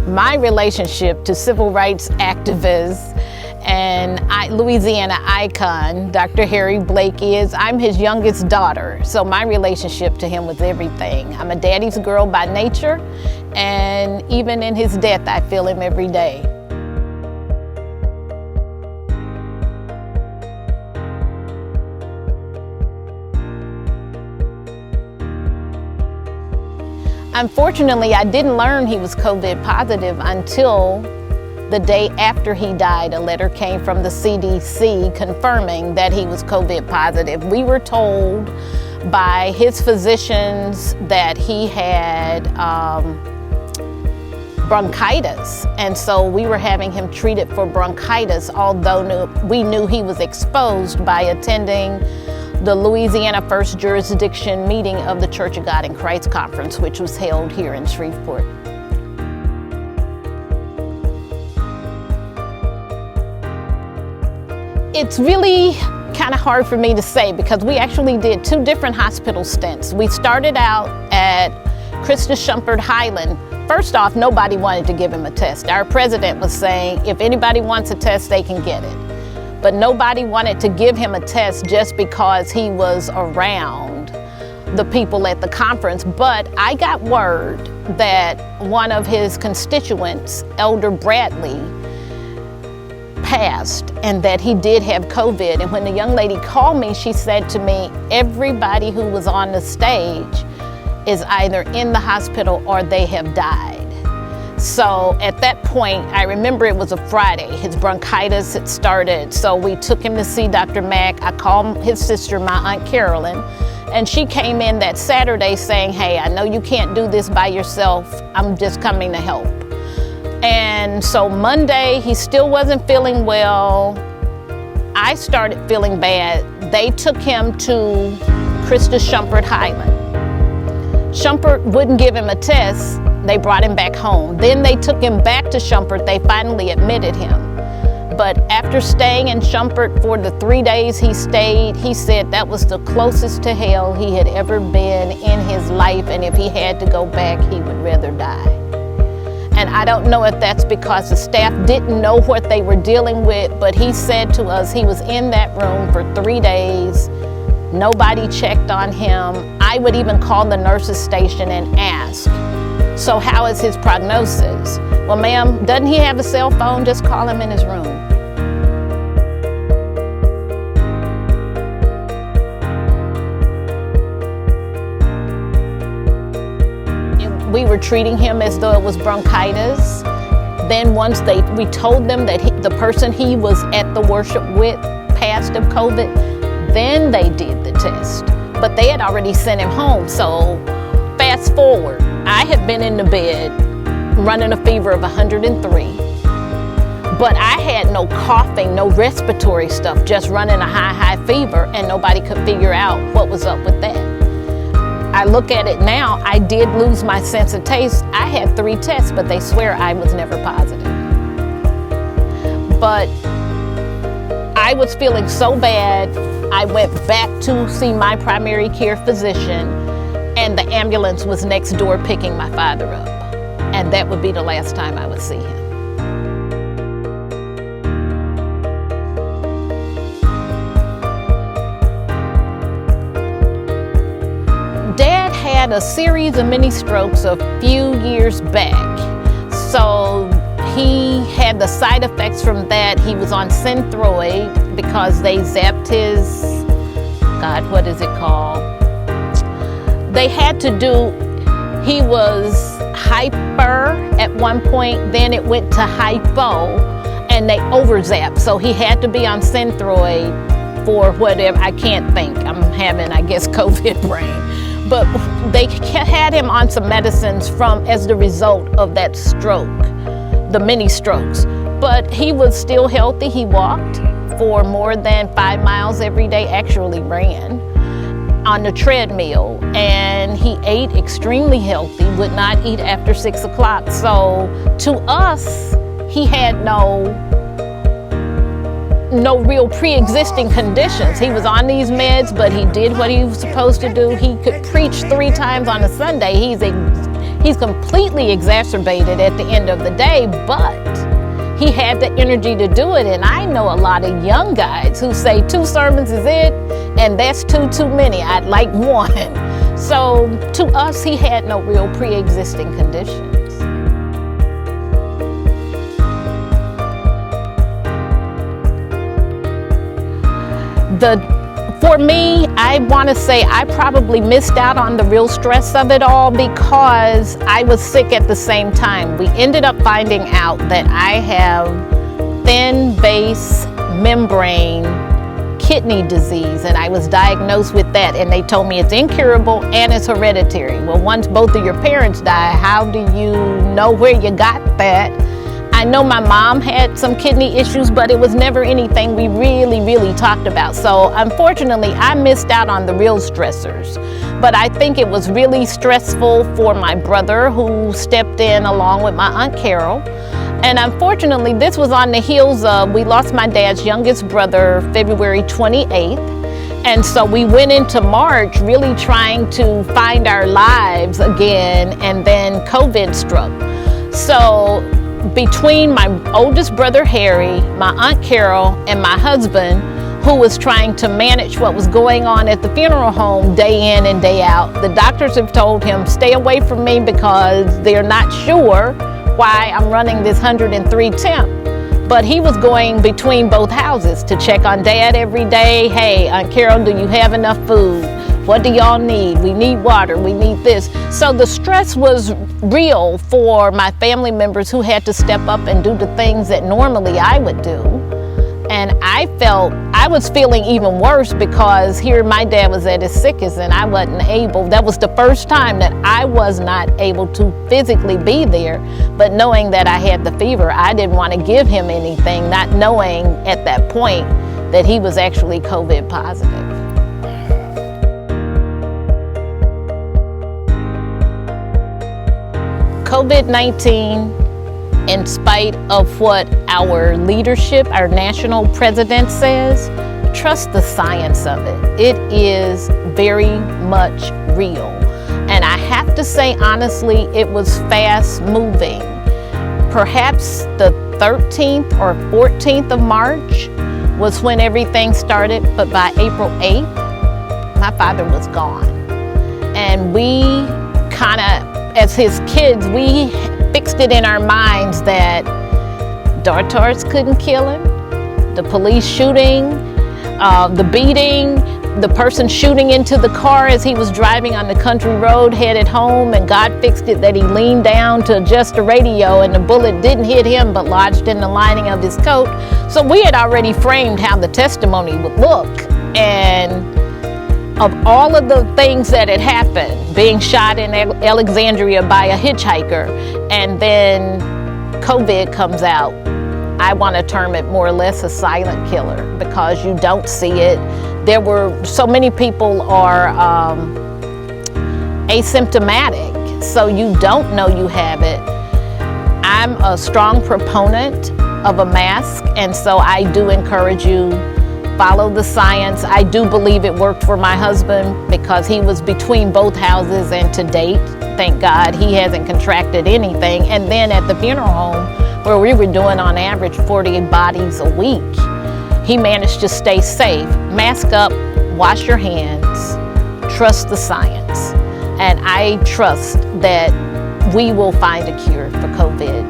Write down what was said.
My relationship to civil rights activists and Louisiana icon, Dr. Harry Blake, I'm his youngest daughter, so my relationship to him was everything. I'm a daddy's girl by nature, and even in his death, I feel him every day. Unfortunately, I didn't learn he was COVID positive until the day after he died. A letter came from the CDC confirming that he was COVID positive. We were told by his physicians that he had bronchitis, and so we were having him treated for bronchitis, although we knew he was exposed by attending the Louisiana First Jurisdiction meeting of the Church of God in Christ Conference, which was held here in Shreveport. It's really kind of hard for me to say because we actually did 2 different hospital stints. We started out at Christus Shumpert Highland. First off, nobody wanted to give him a test. Our president was saying, if anybody wants a test, they can get it. But nobody wanted to give him a test just because he was around the people at the conference. But I got word that one of his constituents, Elder Bradley, passed and that he did have COVID. And when the young lady called me, she said to me, everybody who was on the stage is either in the hospital or they have died. So at that point, I remember it was a Friday. His bronchitis had started, so we took him to see Dr. Mack. I called his sister, my Aunt Carolyn, and she came in that Saturday saying, hey, I know you can't do this by yourself. I'm just coming to help. And so Monday, he still wasn't feeling well. I started feeling bad. They took him to Christus Shumpert Highland. Shumpert wouldn't give him a test. They brought him back home. Then they took him back to Shumpert. They finally admitted him. But after staying in Shumpert for the 3 days he stayed, he said that was the closest to hell he had ever been in his life, and if he had to go back, he would rather die. And I don't know if that's because the staff didn't know what they were dealing with, but he said to us he was in that room for 3 days. Nobody checked on him. I would even call the nurses station and ask, so how is his prognosis? Well, ma'am, doesn't he have a cell phone? Just call him in his room. We were treating him as though it was bronchitis. Then once we told them that the person he was at the worship with passed of COVID, then they did the test. But they had already sent him home. So fast forward, I had been in the bed running a fever of 103. But I had no coughing, no respiratory stuff, just running a high fever, and nobody could figure out what was up with that. I look at it now, I did lose my sense of taste. I had 3 tests, but they swear I was never positive. But I was feeling so bad, I went back to see my primary care physician, and the ambulance was next door picking my father up. And that would be the last time I would see him. Dad had a series of mini strokes a few years back. So he had the side effects from that. He was on Synthroid because they zapped his, God, what is it called? They had to do, he was hyper at one point, then it went to hypo, and they overzapped. So he had to be on Synthroid for whatever, I can't think. I'm having, I guess, COVID brain. But they had him on some medicines as the result of that stroke, the mini strokes. But he was still healthy. He walked for more than 5 miles every day, actually ran on the treadmill, and he ate extremely healthy, would not eat after 6 o'clock. So to us, he had no real pre-existing conditions. He was on these meds, but he did what he was supposed to do. He could preach 3 times on a Sunday. He He's completely exacerbated at the end of the day, but he had the energy to do it. And I know a lot of young guys who say 2 sermons is it, and that's too many. I'd like 1. So to us, he had no real pre-existing conditions. For me, I want to say I probably missed out on the real stress of it all because I was sick at the same time. We ended up finding out that I have thin base membrane kidney disease, and I was diagnosed with that, and they told me it's incurable and it's hereditary. Well, once both of your parents die, how do you know where you got that? I know my mom had some kidney issues, but it was never anything we really talked about. So unfortunately, I missed out on the real stressors. But I think it was really stressful for my brother, who stepped in along with my Aunt Carol. And unfortunately, this was on the heels of, we lost my dad's youngest brother February 28th. And so we went into March really trying to find our lives again, and then COVID struck. So between my oldest brother Harry, my Aunt Carol, and my husband, who was trying to manage what was going on at the funeral home day in and day out, the doctors have told him, stay away from me because they're not sure why I'm running this 103 temp. But he was going between both houses to check on Dad every day. Hey, Aunt Carol, do you have enough food? What do y'all need? We need water, we need this. So the stress was real for my family members who had to step up and do the things that normally I would do. And I was feeling even worse because here my dad was at his sickest and I wasn't able. That was the first time that I was not able to physically be there. But knowing that I had the fever, I didn't want to give him anything, not knowing at that point that he was actually COVID positive. COVID-19, in spite of what our leadership, our national president says, trust the science of it. It is very much real. And I have to say, honestly, it was fast moving. Perhaps the 13th or 14th of March was when everything started, but by April 8th, my father was gone. And we kind of, as his kids, we fixed it in our minds that Dartars couldn't kill him, the police shooting, the beating, the person shooting into the car as he was driving on the country road headed home, and God fixed it that he leaned down to adjust the radio and the bullet didn't hit him but lodged in the lining of his coat. So we had already framed how the testimony would look, and of all of the things that had happened, being shot in Alexandria by a hitchhiker, and then COVID comes out, I want to term it more or less a silent killer because you don't see it. There were so many people are asymptomatic, so you don't know you have it. I'm a strong proponent of a mask, and so I do encourage you, follow the science. I do believe it worked for my husband because he was between both houses, and to date, thank God, he hasn't contracted anything. And then at the funeral home, where we were doing on average 40 bodies a week, he managed to stay safe. Mask up, wash your hands, trust the science. And I trust that we will find a cure for COVID.